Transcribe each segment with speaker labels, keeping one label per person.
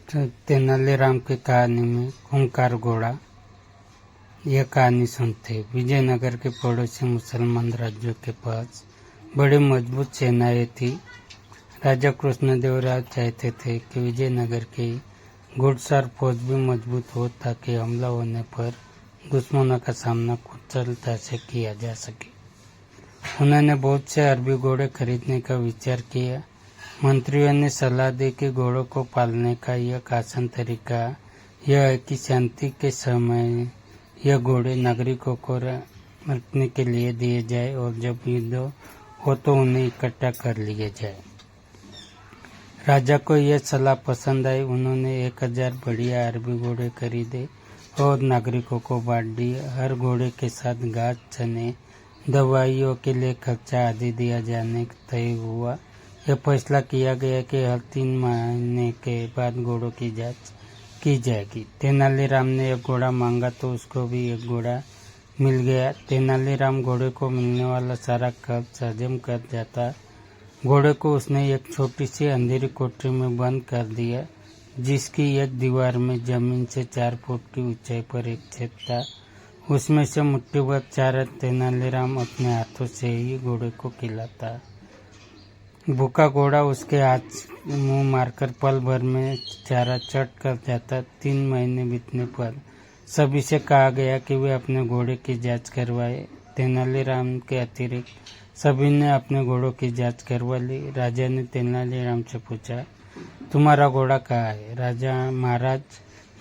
Speaker 1: तो तेनालीराम की कहानी में खूंखार घोड़ा। यह कहानी सुनते विजयनगर के पड़ोसी मुसलमान राज्यों के पास बड़ी मजबूत सेनाएं थी। राजा कृष्णदेवराय चाहते थे कि विजयनगर की घुड़सवार फौज भी मजबूत हो ताकि हमला होने पर दुश्मनों का सामना कुशलता से किया जा सके। उन्होंने बहुत से अरबी घोड़े खरीदने का विचार किया। मंत्रियों ने सलाह दी कि घोड़ों को पालने का एक आसान तरीका यह है कि शांति के समय यह घोड़े नागरिकों को रखने के लिए दिए जाए और जब युद्ध हो तो उन्हें इकट्ठा कर लिए जाए। राजा को यह सलाह पसंद आई। उन्होंने 1000 बढ़िया अरबी घोड़े खरीदे और नागरिकों को बांट दिए। हर घोड़े के साथ घास, चने, दवाइयों के लिए खर्चा आदि दिया जाने तय हुआ। यह फैसला किया गया कि हर 3 महीने के बाद घोड़ों की जांच की जाएगी। तेनालीराम ने एक घोड़ा मांगा तो उसको भी एक घोड़ा मिल गया। तेनालीराम घोड़े को मिलने वाला सारा खर्च हजम कर जाता। घोड़े को उसने एक छोटी सी अंधेरी कोठरी में बंद कर दिया, जिसकी एक दीवार में जमीन से 4 फुट की ऊंचाई पर एक छेद था। उसमें से मुट्ठी भर चारा तेनालीराम अपने हाथों से ही घोड़े को खिलाता। भूखा घोड़ा उसके हाथ मुंह मारकर पल भर में चारा चट कर जाता। 3 महीने बीतने पर सभी से कहा गया कि वे अपने घोड़े की जांच करवाए। तेनालीराम के अतिरिक्त सभी ने अपने घोड़ों की जांच करवा ली। राजा ने तेनालीराम से पूछा, तुम्हारा घोड़ा कहाँ है? राजा, महाराज,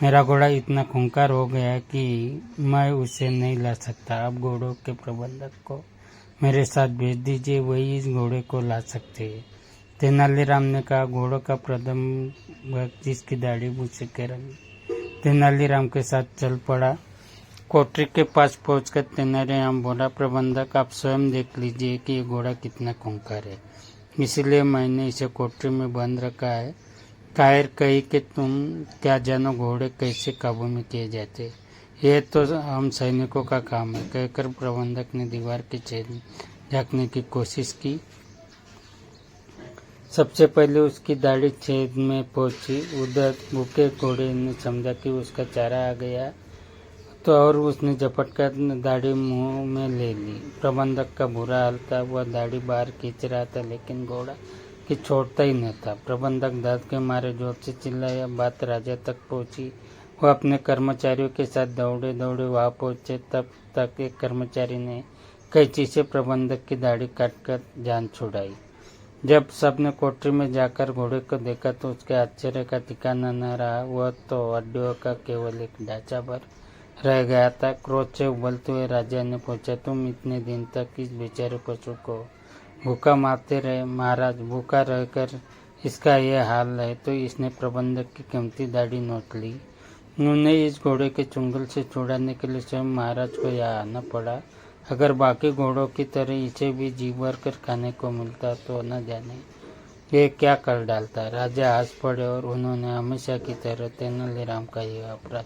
Speaker 1: मेरा घोड़ा इतना खूंखार हो गया कि मैं उसे नहीं ला सकता। आप घोड़ों के प्रबंधक को मेरे साथ भेज दीजिए, वही इस घोड़े को ला सकते हैं। तेनालीराम ने कहा, घोड़ों का प्रबंधक जिसकी दाढ़ी मूछें के रंग तेनालीराम के साथ चल पड़ा। कोठरी के पास पहुंचकर तेनालीराम बोला, प्रबंधक, आप स्वयं देख लीजिए कि ये घोड़ा कितना खूंखार है, इसलिए मैंने इसे कोठरी में बंद रखा है। कायर कही कि तुम क्या जानो घोड़े कैसे काबू में किए जाते, यह तो हम सैनिकों का काम है। कहकर प्रबंधक ने दीवार के छेद झाँकने की कोशिश की। सबसे पहले उसकी दाढ़ी छेद में पहुंची। उधर भूखे घोड़े ने समझा कि उसका चारा आ गया तो और उसने झपट कर दाढ़ी मुंह में ले ली। प्रबंधक का बुरा हाल था। वह दाढ़ी बाहर खींच रहा था लेकिन घोड़ा कि छोड़ता ही न था। प्रबंधक दर्द के मारे जोर से चिल्लाया। बात राजा तक पहुंची। वह अपने कर्मचारियों के साथ दौड़े दौड़े वहां पहुंचे। तब तक एक कर्मचारी ने कैंची से प्रबंधक की दाढ़ी काटकर जान छुड़ाई। जब सबने कोठरी में जाकर घोड़े को देखा तो उसके आश्चर्य का ठिकाना न रहा। वह तो हड्डियों का केवल एक ढांचा भर रह गया था। क्रोध से उबलते हुए राजा ने पूछा, तुम इतने दिन तक इस बेचारे पशु को भूखा मारते रहे? महाराज, भूखा रहकर इसका यह हाल है तो इसने प्रबंधक की कीमती दाढ़ी नोच ली। उन्हें इस घोड़े के चुंगल से छुड़ाने के लिए स्वयं महाराज को यहाँ आना पड़ा। अगर बाकी घोड़ों की तरह इसे भी जी भर कर खाने को मिलता तो न जाने ये क्या कर डालता। राजा हंस पड़े और उन्होंने हमेशा की तरह तेनालीराम का यह अपराध